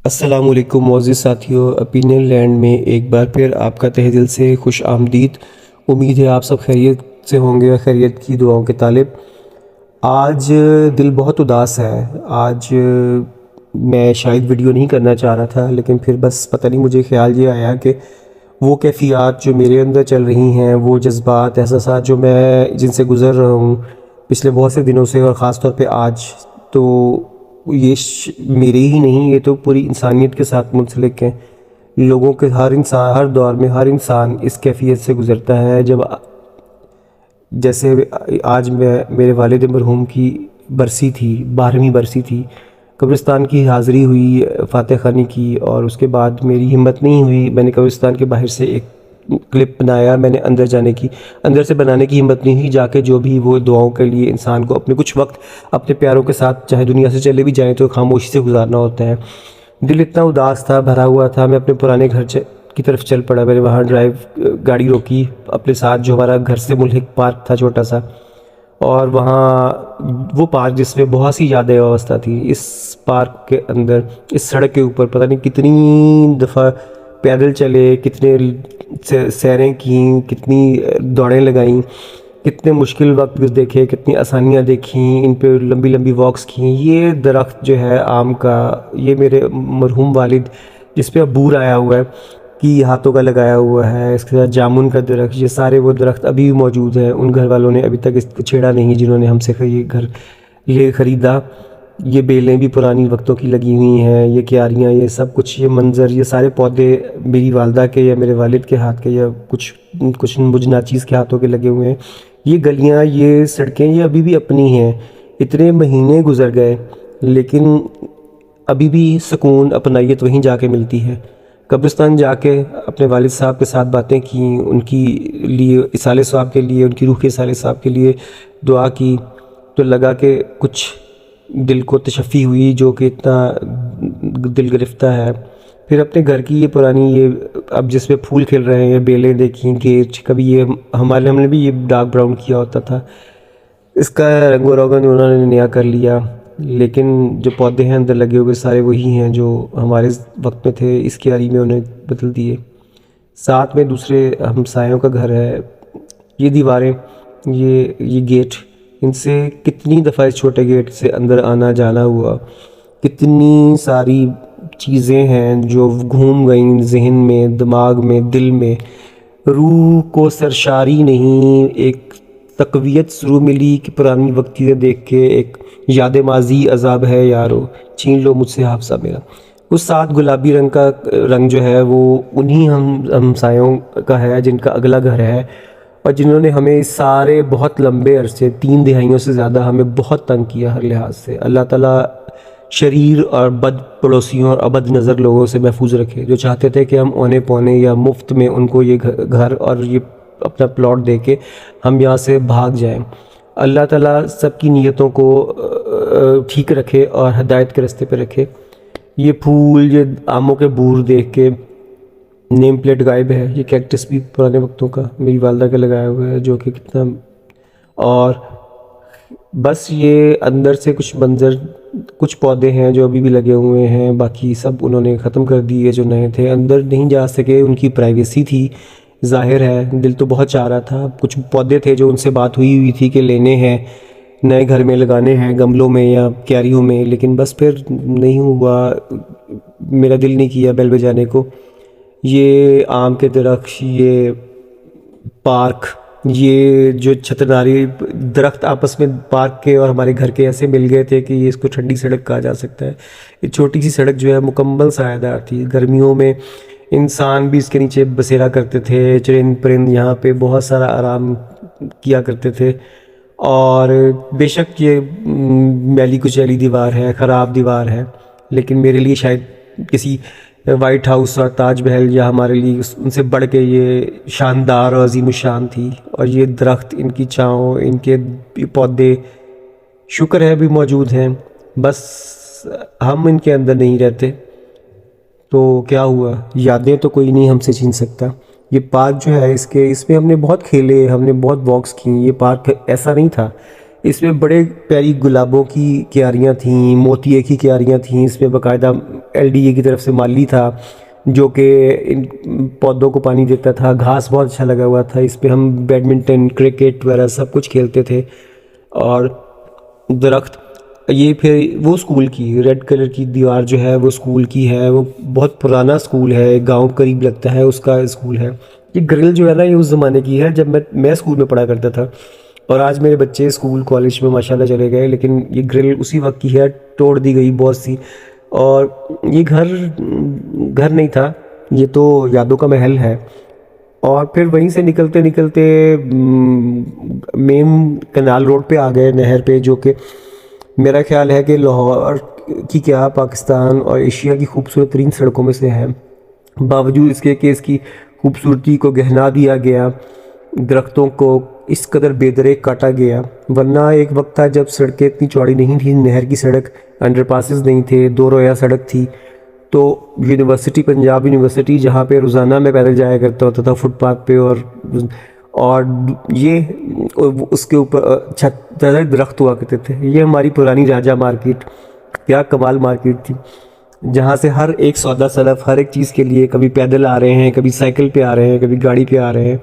السلام علیکم معزز ساتھیوں، اپینین لینڈ میں ایک بار پھر آپ کا تہہ دل سے خوش آمدید۔ امید ہے آپ سب خیریت سے ہوں گے، خیریت کی دعاؤں کے طالب۔ آج دل بہت اداس ہے۔ آج میں شاید ویڈیو نہیں کرنا چاہ رہا تھا، لیکن پھر بس پتہ نہیں مجھے خیال یہ آیا کہ وہ کیفیات جو میرے اندر چل رہی ہیں، وہ جذبات احساسات جو میں جن سے گزر رہا ہوں پچھلے بہت سے دنوں سے، اور خاص طور پہ آج، تو یہ میرے ہی نہیں، یہ تو پوری انسانیت کے ساتھ منسلک ہیں۔ لوگوں کے ہر انسان، ہر دور میں ہر انسان اس کیفیت سے گزرتا ہے۔ جیسے آج میرے والد مرحوم کی برسی تھی، 12ویں برسی تھی، قبرستان کی حاضری ہوئی فاتح خانی کی، اور اس کے بعد میری ہمت نہیں ہوئی، میں نے قبرستان کے باہر سے ایک کلپ بنایا، میں نے اندر سے بنانے کی ہمت نہیں ہوئی، جا کے جو بھی وہ دعاؤں کے لیے انسان کو اپنے کچھ وقت اپنے پیاروں کے ساتھ چاہے دنیا سے چلے بھی جائیں تو خاموشی سے گزارنا ہوتا ہے۔ دل اتنا اداس تھا، بھرا ہوا تھا، میں اپنے پرانے گھر کی طرف چل پڑا۔ میں نے وہاں گاڑی روکی اپنے ساتھ، جو ہمارا گھر سے ملحق پارک تھا چھوٹا سا، اور وہاں وہ پارک جس میں بہت سی یادیں وابستہ تھی، اس پارک کے اندر اس سڑک کے اوپر پتہ نہیں کتنی دفعہ پیدل چلے، کتنے سیریں کیں، کتنی دوڑیں لگائیں، کتنے مشکل وقت دیکھے، کتنی آسانیاں دیکھیں، ان پہ لمبی لمبی واکس کیں۔ یہ درخت جو ہے آم کا، یہ میرے مرحوم والد جس پہ عبور آیا ہوا ہے کی ہاتھوں کا لگایا ہوا ہے، اس کے ساتھ جامن کا درخت، یہ سارے وہ درخت ابھی بھی موجود ہیں۔ ان گھر والوں نے ابھی تک اس کو چھیڑا نہیں جنہوں نے ہم سے یہ گھر خریدا۔ یہ بیلیں بھی پرانی وقتوں کی لگی ہوئی ہیں، یہ کیاریاں، یہ سب کچھ، یہ منظر، یہ سارے پودے میری والدہ کے یا میرے والد کے ہاتھ کے یا کچھ مجھ ناچیز کے ہاتھوں کے لگے ہوئے ہیں۔ یہ گلیاں، یہ سڑکیں، یہ ابھی بھی اپنی ہیں۔ اتنے مہینے گزر گئے لیکن ابھی بھی سکون، اپنائیت وہیں جا کے ملتی ہے۔ قبرستان جا کے اپنے والد صاحب کے ساتھ باتیں کیں، ان کی لیے اصالِ ثواب کے لیے، ان کی روح کے اصالِ ثواب کے لیے دعا کی، تو لگا کہ کچھ دل کو تشفی ہوئی جو کہ اتنا دل گرفتہ ہے۔ پھر اپنے گھر کی یہ پرانی، یہ اب جس پہ پھول کھل رہے ہیں، بیلیں دیکھیں، گیٹ، کبھی یہ ہم نے بھی یہ ڈارک براؤن کیا ہوتا تھا، اس کا رنگ و روگن انہوں نے نیا کر لیا، لیکن جو پودے ہیں اندر لگے ہوئے سارے وہی ہیں جو ہمارے وقت میں تھے، اس کیاری میں انہیں بدل دیے۔ ساتھ میں دوسرے ہمسایوں کا گھر ہے، یہ دیواریں، یہ گیٹ، ان سے کتنی دفعہ اس چھوٹے گیٹ سے اندر آنا جانا ہوا، کتنی ساری چیزیں ہیں جو گھوم گئیں ذہن میں، دماغ میں، دل میں، روح کو سرشاری نہیں، ایک تقویت شروع ملی کہ پرانی وقتیں دیکھ کے، ایک یاد ماضی عذاب ہے یارو، چھین لو مجھ سے حافظہ میرا۔ اس ساتھ گلابی رنگ کا رنگ جو ہے وہ انہی ہمسایوں کا ہے جن کا اگلا گھر ہے، اور جنہوں نے ہمیں اس سارے بہت لمبے عرصے 3 دہائیوں سے زیادہ ہمیں بہت تنگ کیا ہر لحاظ سے۔ اللہ تعالیٰ شریر اور بد پڑوسیوں اور ابد نظر لوگوں سے محفوظ رکھے، جو چاہتے تھے کہ ہم اونے پونے یا مفت میں ان کو یہ گھر اور یہ اپنا پلاٹ دے کے ہم یہاں سے بھاگ جائیں۔ اللہ تعالیٰ سب کی نیتوں کو ٹھیک رکھے اور ہدایت کے راستے پہ رکھے۔ یہ پھول، یہ آموں کے بور دیکھ کے، نیم پلیٹ غائب ہے، یہ کیکٹس بھی پرانے وقتوں کا میری والدہ کا لگایا ہوا ہے جو کہ کتنا، اور بس یہ اندر سے کچھ منظر، کچھ پودے ہیں جو ابھی بھی لگے ہوئے ہیں، باقی سب انہوں نے ختم کر دیے جو نئے تھے، اندر نہیں جا سکے، ان کی پرائیویسی تھی، ظاہر ہے دل تو بہت چاہ رہا تھا۔ کچھ پودے تھے جو ان سے بات ہوئی تھی کہ لینے ہیں، نئے گھر میں لگانے ہیں، گملوں میں یا کیاریوں میں، لیکن بس پھر نہیں ہوا، میرا دل نہیں کیا بیل بجانے کو۔ یہ آم کے درخت، یہ پارک، یہ جو چھتناری درخت آپس میں پارک کے اور ہمارے گھر کے ایسے مل گئے تھے کہ یہ اس کو ٹھنڈی سڑک کہا جا سکتا ہے۔ یہ چھوٹی سی سڑک جو ہے مکمل سایہ دار تھی، گرمیوں میں انسان بھی اس کے نیچے بسیرا کرتے تھے، چرند پرند یہاں پہ بہت سارا آرام کیا کرتے تھے۔ اور بے شک یہ میلی کچیلی دیوار ہے، خراب دیوار ہے، لیکن میرے لیے شاید کسی وائٹ ہاؤس اور تاج محل یا ہمارے لیے ان سے بڑھ کے یہ شاندار اور عظیم الشان تھی۔ اور یہ درخت، ان کی چھاؤں، ان کے پودے شکر ہے بھی موجود ہیں، بس ہم ان کے اندر نہیں رہتے تو کیا ہوا، یادیں تو کوئی نہیں ہم سے چھین سکتا۔ یہ پارک جو ہے اس میں ہم نے بہت کھیلے، ہم نے بہت واکس کی۔ یہ پارک ایسا نہیں تھا اس میں بڑے پیاری گلابوں کی کیاریاں تھیں، موتیے کی کیاریاں تھیں، اس میں باقاعدہ LDA کی طرف سے مالی تھا جو کہ ان پودوں کو پانی دیتا تھا، گھاس بہت اچھا لگا ہوا تھا، اس پہ ہم بیڈمنٹن، کرکٹ وغیرہ سب کچھ کھیلتے تھے. اور درخت، یہ پھر وہ اسکول کی ریڈ کلر کی دیوار جو ہے وہ اسکول کی ہے، وہ بہت پرانا اسکول ہے، گاؤں قریب لگتا ہے اس کا اسکول ہے. یہ گرل جو ہے نا یہ اس زمانے کی ہے جب میں اسکول میں پڑھا کرتا تھا، اور آج میرے بچے اسکول کالج میں ماشاءاللہ چلے گئے، لیکن یہ گرل اسی وقت کی ہے، توڑ دی گئی بہت سی. اور یہ گھر نہیں تھا، یہ تو یادوں کا محل ہے. اور پھر وہیں سے نکلتے نکلتے مین کنال روڈ پہ آ گئے، نہر پہ، جو کہ میرا خیال ہے کہ لاہور کی کیا پاکستان اور ایشیا کی خوبصورت ترین سڑکوں میں سے ہے. باوجود اس کے کہ اس کی خوبصورتی کو گہنا دیا گیا، درختوں کو اس قدر بے دریغ کاٹا گیا. ورنہ ایک وقت تھا جب سڑکیں اتنی چوڑی نہیں تھیں، نہر کی سڑک، انڈر پاسز نہیں تھے، 2 رویہ سڑک تھی. تو یونیورسٹی، پنجاب یونیورسٹی، جہاں پہ روزانہ میں پیدل جایا کرتا ہوتا تھا فٹ پاتھ پہ، اور یہ اس کے اوپر چھت درخت ہوا کرتے تھے. یہ ہماری پرانی راجہ مارکیٹ، کیا کمال مارکیٹ تھی، جہاں سے ہر ایک سودا سلف، ہر ایک چیز کے لیے کبھی پیدل آ رہے ہیں، کبھی سائیکل پہ آ رہے ہیں، کبھی گاڑی پہ آ رہے ہیں.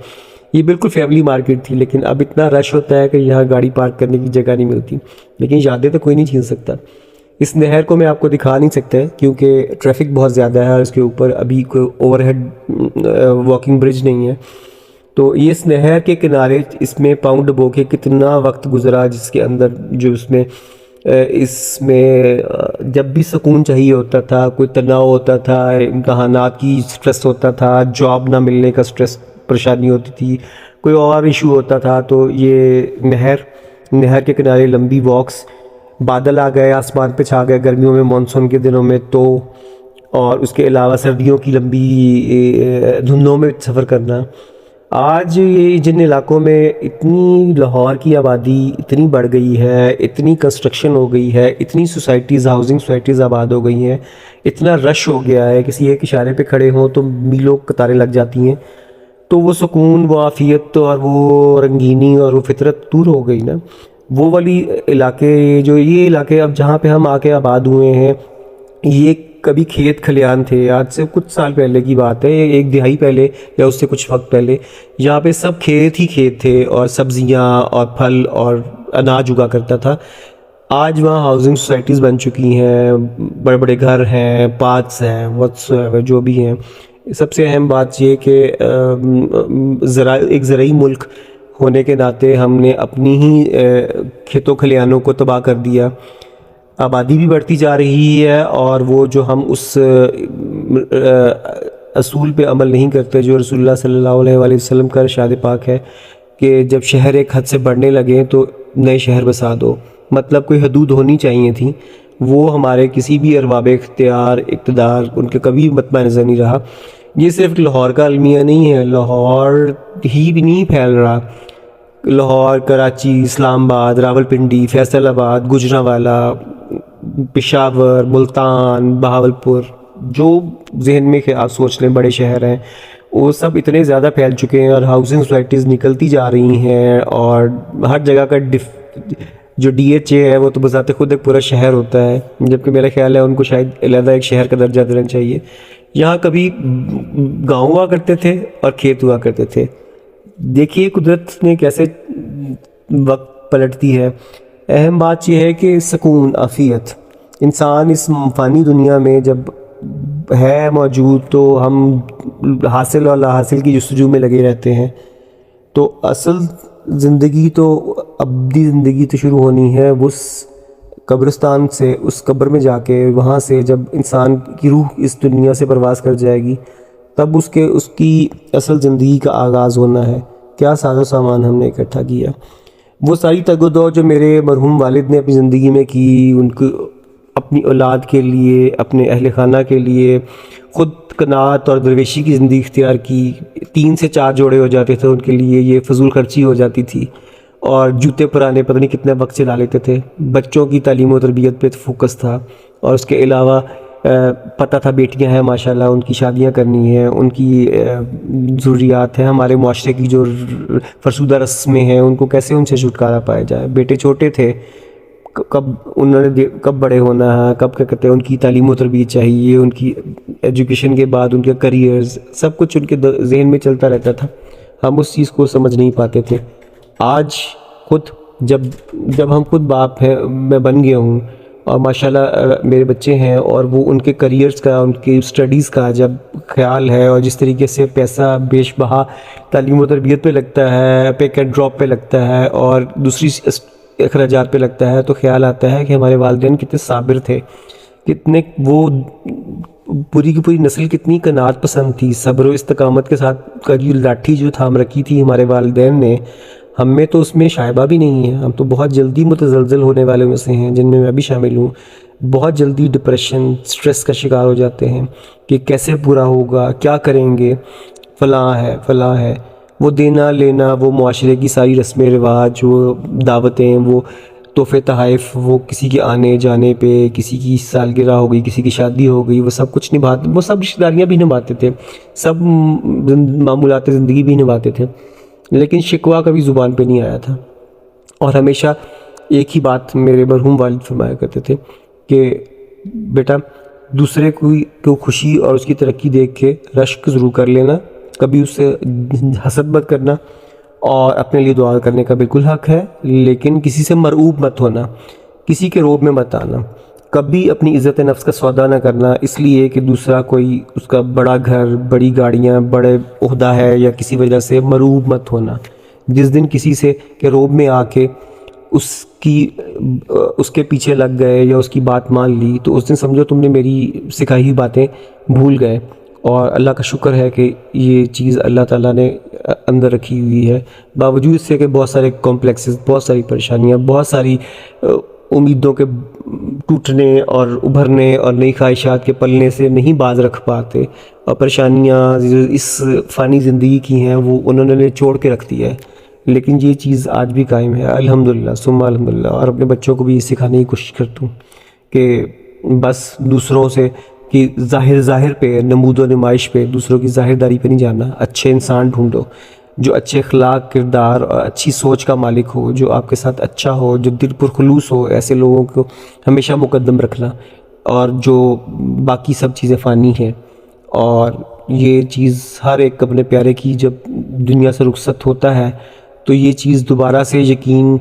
یہ بالکل فیملی مارکیٹ تھی، لیکن اب اتنا رش ہوتا ہے کہ یہاں گاڑی پارک کرنے کی جگہ نہیں ملتی. لیکن یادیں تو کوئی نہیں چھین سکتا. اس نہر کو میں آپ کو دکھا نہیں سکتا کیونکہ ٹریفک بہت زیادہ ہے، اور اس کے اوپر ابھی کوئی اوور ہیڈ واکنگ برج نہیں ہے. تو یہ اس نہر کے کنارے، اس میں پاؤں ڈبو کے کتنا وقت گزرا، جس کے اندر جو اس میں جب بھی سکون چاہیے ہوتا تھا، کوئی تناؤ ہوتا تھا، امتحانات کی سٹریس ہوتا تھا، جاب نہ ملنے کا سٹریس، پریشانی ہوتی تھی، کوئی اور ایشو ہوتا تھا، تو یہ نہر کے کنارے لمبی واکس. بادل آ گئے، آسمان پہ چھا گئے گرمیوں میں، مانسون کے دنوں میں تو، اور اس کے علاوہ سردیوں کی لمبی دھندوں میں سفر کرنا. آج یہ جن علاقوں میں اتنی لاہور کی آبادی اتنی بڑھ گئی ہے، اتنی کنسٹرکشن ہو گئی ہے، اتنی سوسائٹیز، ہاؤسنگ سوسائٹیز آباد ہو گئی ہیں، اتنا رش ہو گیا ہے، کسی ایک اشارے پہ کھڑے ہوں تو میلوں قطاریں لگ جاتی ہیں. تو وہ سکون، وہ عافیت اور وہ رنگینی اور وہ فطرت دور ہو گئی نا. وہ والی علاقے، جو یہ علاقے اب جہاں پہ ہم آ کے آباد ہوئے ہیں، یہ کبھی کھیت کھلیان تھے. آج سے کچھ سال پہلے کی بات ہے، 1 دہائی پہلے یا اس سے کچھ وقت پہلے، یہاں پہ سب کھیت ہی کھیت تھے، اور سبزیاں اور پھل اور اناج اگا کرتا تھا. آج وہاں ہاؤسنگ سوسائٹیز بن چکی ہیں، بڑے بڑے گھر ہیں، پارکس ہیں، جو بھی ہیں. سب سے اہم بات یہ کہ ایک زرعی ملک ہونے کے ناطے ہم نے اپنی ہی کھیتوں کھلیانوں کو تباہ کر دیا. آبادی بھی بڑھتی جا رہی ہے، اور وہ جو ہم اس اصول پہ عمل نہیں کرتے جو رسول اللہ صلی اللہ علیہ وآلہ وسلم کا ارشاد پاک ہے کہ جب شہر ایک حد سے بڑھنے لگیں تو نئے شہر بسا دو. مطلب کوئی حدود ہونی چاہیے تھیں، وہ ہمارے کسی بھی ارباب اختیار، اقتدار، ان کے کبھی مطمع نظر نہیں رہا. یہ صرف لاہور کا المیہ نہیں ہے، لاہور ہی بھی نہیں پھیل رہا. لاہور، کراچی، اسلام آباد، راولپنڈی، فیصل آباد، گجرانوالہ، پشاور، ملتان، بہاولپور، جو ذہن میں آپ سوچ لیں بڑے شہر ہیں، وہ سب اتنے زیادہ پھیل چکے ہیں، اور ہاؤسنگ سوسائٹیز نکلتی جا رہی ہیں. اور ہر جگہ کا جو DHA ہے وہ تو بذات خود ایک پورا شہر ہوتا ہے، جبکہ میرا خیال ہے ان کو شاید علیحدہ ایک شہر کا درجہ دینا چاہیے. یہاں کبھی گاؤں ہوا کرتے تھے اور کھیت ہوا کرتے تھے. دیکھیے قدرت نے کیسے وقت پلٹتی ہے. اہم بات یہ ہے کہ سکون، عافیت، انسان اس فانی دنیا میں جب ہے موجود تو ہم حاصل اور لا حاصل کی جستجو میں لگے رہتے ہیں. تو اصل زندگی تو، ابدی زندگی تو شروع ہونی ہے اس قبرستان سے، اس قبر میں جا کے. وہاں سے جب انسان کی روح اس دنیا سے پرواز کر جائے گی، تب اس کی اصل زندگی کا آغاز ہونا ہے. کیا ساز و سامان ہم نے اکٹھا کیا. وہ ساری تگ و دو جو میرے مرحوم والد نے اپنی زندگی میں کی، ان کو اپنی اولاد کے لیے، اپنے اہل خانہ کے لیے خود قناعت اور درویشی کی زندگی اختیار کی. 3 سے 4 جوڑے ہو جاتے تھے ان کے لیے، یہ فضول خرچی ہو جاتی تھی. اور جوتے پرانے پتہ نہیں کتنے وقت چلا لیتے تھے. بچوں کی تعلیم و تربیت پہ فوکس تھا. اور اس کے علاوہ پتہ تھا بیٹیاں ہیں ماشاءاللہ، ان کی شادیاں کرنی ہیں، ان کی ضروریات ہیں، ہمارے معاشرے کی جو فرسودہ رسمیں ہیں ان کو کیسے ان سے چھٹکارا پایا جائے. بیٹے چھوٹے تھے، کب انہوں نے کب بڑے ہونا ہے، کب کیا کہتے ہیں، ان کی تعلیم و تربیت چاہیے، ان کی ایجوکیشن کے بعد ان کے کریئرز، سب کچھ ان کے ذہن میں چلتا رہتا تھا. ہم اس چیز کو سمجھ نہیں پاتے تھے. آج خود جب ہم خود باپ ہیں، میں بن گیا ہوں اور ماشاءاللہ میرے بچے ہیں، اور وہ ان کے کریئرز کا، ان کی اسٹڈیز کا جب خیال ہے، اور جس طریقے سے پیسہ بیش بہا تعلیم و تربیت پہ لگتا ہے، پیک اینڈ ڈراپ پہ لگتا ہے، اور دوسری اخراجات پہ لگتا ہے، تو خیال آتا ہے کہ ہمارے والدین کتنے صابر تھے، کتنے وہ پوری کی پوری نسل کتنی قناعت پسند تھی، صبر و استقامت کے ساتھ کڑی لاٹھی جو تھام رکھی تھی ہمارے والدین نے. ہم میں تو اس میں شائبہ بھی نہیں ہے. ہم تو بہت جلدی متزلزل ہونے والے میں سے ہیں، جن میں بھی شامل ہوں. بہت جلدی ڈپریشن، سٹریس کا شکار ہو جاتے ہیں کہ کیسے پورا ہوگا، کیا کریں گے، فلاں ہے. وہ دینا لینا، وہ معاشرے کی ساری رسم رواج، وہ دعوتیں، وہ تحفے تحائف، وہ کسی کے آنے جانے پہ، کسی کی سالگرہ ہو گئی، کسی کی شادی ہو گئی، وہ سب کچھ نبھاتے، وہ سب رشتہ داریاں بھی نبھاتے تھے، سب معمولات زندگی بھی نبھاتے تھے. لیکن شکوہ کبھی زبان پہ نہیں آیا تھا. اور ہمیشہ ایک ہی بات میرے مرحوم والد فرمایا کرتے تھے کہ بیٹا، دوسرے کو خوشی اور اس کی ترقی دیکھ کے رشک ضرور کر لینا، کبھی اس سے حسد مت کرنا، اور اپنے لیے دعا کرنے کا بالکل حق ہے، لیکن کسی سے مرعوب مت ہونا، کسی کے روب میں مت آنا، کبھی اپنی عزت نفس کا سودا نہ کرنا اس لیے کہ دوسرا کوئی اس کا بڑا گھر، بڑی گاڑیاں، بڑے عہدہ ہے، یا کسی وجہ سے مرعوب مت ہونا. جس دن کسی سے کے روب میں آ کے اس کے پیچھے لگ گئے یا اس کی بات مان لی، تو اس دن سمجھو تم نے میری سکھائی ہوئی باتیں بھول گئے. اور اللہ کا شکر ہے کہ یہ چیز اللہ تعالیٰ نے اندر رکھی ہوئی ہے، باوجود اس سے کہ بہت سارے کمپلیکسز، بہت ساری پریشانیاں، بہت ساری امیدوں کے ٹوٹنے اور ابھرنے اور نئی خواہشات کے پلنے سے نہیں باز رکھ پاتے، اور پریشانیاں اس فانی زندگی کی ہیں وہ انہوں نے چھوڑ کے رکھ دیا ہے. لیکن یہ چیز آج بھی قائم ہے الحمدللہ ثم الحمدللہ. اور اپنے بچوں کو بھی یہ سکھانے کی کوشش کرتا ہوں کہ بس دوسروں سے کہ ظاہر پہ، نمود و نمائش پہ، دوسروں کی ظاہرداری پہ نہیں جانا. اچھے انسان ڈھونڈو جو اچھے اخلاق، کردار اور اچھی سوچ کا مالک ہو، جو آپ کے ساتھ اچھا ہو، جو دل پر خلوص ہو. ایسے لوگوں کو ہمیشہ مقدم رکھنا، اور جو باقی سب چیزیں فانی ہیں. اور یہ چیز ہر ایک اپنے پیارے کی جب دنیا سے رخصت ہوتا ہے تو یہ چیز دوبارہ سے یقین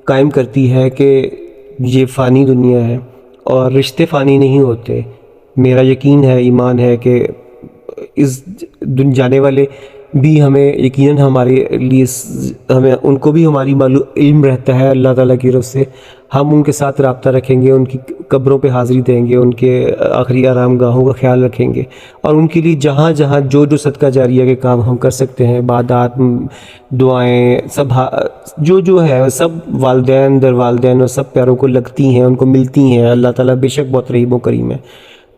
قائم کرتی ہے کہ یہ فانی دنیا ہے اور رشتے فانی نہیں ہوتے. میرا یقین ہے، ایمان ہے کہ اس جانے والے بھی ہمیں یقیناً ہمارے لیے، ہمیں ان کو بھی ہماری علم رہتا ہے اللہ تعالیٰ کی طرف سے. ہم ان کے ساتھ رابطہ رکھیں گے، ان کی قبروں پہ حاضری دیں گے، ان کے آخری آرام گاہوں کا خیال رکھیں گے، اور ان کے لیے جہاں جہاں جو صدقہ جاریہ کے کام ہم کر سکتے ہیں، عبادات، دعائیں، سب جو ہے سب والدین در والدین اور سب پیاروں کو لگتی ہیں، ان کو ملتی ہیں. اللہ تعالیٰ بے شک بہت رحیم و کریم ہے.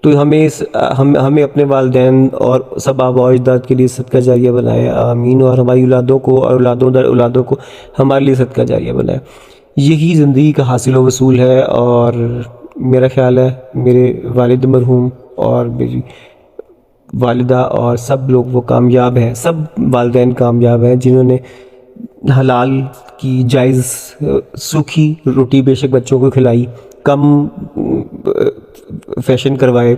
تو ہمیں اپنے والدین اور سب آباء و اجداد کے لیے صدقہ جاریہ بنائے، آمین. اور ہماری اولادوں کو اور اولادوں در اولادوں کو ہمارے لیے صدقہ جاریہ بنائے. یہی زندگی کا حاصل و وصول ہے. اور میرا خیال ہے میرے والد مرحوم اور میری والدہ اور سب لوگ وہ کامیاب ہیں، سب والدین کامیاب ہیں جنہوں نے حلال کی جائز سوکھی روٹی بے شک بچوں کو کھلائی، کم فیشن کروائے،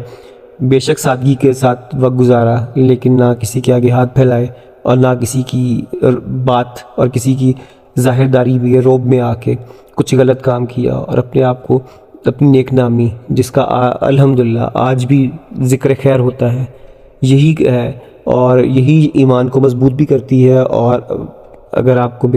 بے شک سادگی کے ساتھ وقت گزارا، لیکن نہ کسی کے آگے ہاتھ پھیلائے اور نہ کسی کی بات اور کسی کی ظاہرداری بھی روب میں آ کے کچھ غلط کام کیا، اور اپنے آپ کو اپنی نیک نامی جس کا الحمدللہ آج بھی ذکر خیر ہوتا ہے، یہی ہے. اور یہی ایمان کو مضبوط بھی کرتی ہے. اور اگر آپ کو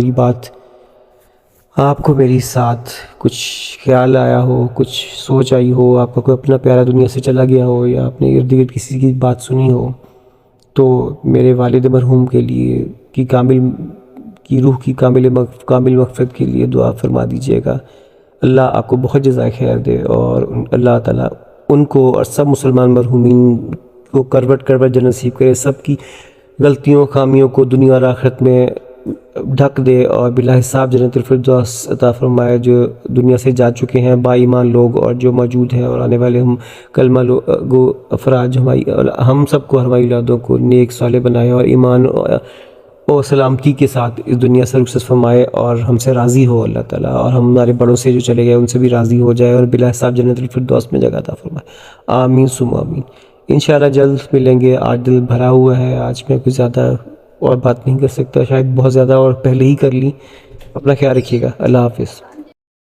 میری ساتھ کچھ خیال آیا ہو، کچھ سوچ آئی ہو، آپ کا کوئی اپنا پیارا دنیا سے چلا گیا ہو، یا آپ نے ارد گرد کسی کی بات سنی ہو، تو میرے والد مرحوم کے لیے کی روح کی کامل مغفرت کے لیے دعا فرما دیجیے گا. اللہ آپ کو بہت جزائے خیر دے، اور اللہ تعالیٰ ان کو اور سب مسلمان مرحومین کو کروٹ جنت نصیب کرے. سب کی غلطیوں، خامیوں کو دنیا اور آخرت میں ڈھک دے اور بلا حساب جنت الفردوس عطا فرمائے، جو دنیا سے جا چکے ہیں با ایمان لوگ اور جو موجود ہیں اور آنے والے ہم کلمہ گو افراد، جو ہم سب کو، ہماری اولادوں کو نیک صالح بنائے اور ایمان اور سلامتی کے ساتھ اس دنیا سے رخصت فرمائے اور ہم سے راضی ہو اللہ تعالیٰ، اور ہمارے بڑوں سے جو چلے گئے ان سے بھی راضی ہو جائے اور بلا حساب جنت الفردوس میں جگہ عطا فرمائے، آمین ثم آمین۔ انشاءاللہ جلد ملیں گے۔ آج دل بھرا ہوا ہے، آج میں کچھ زیادہ اور بات نہیں کر سکتا، شاید بہت زیادہ اور پہلے ہی کر لی۔ اپنا خیال رکھیے گا، اللہ حافظ۔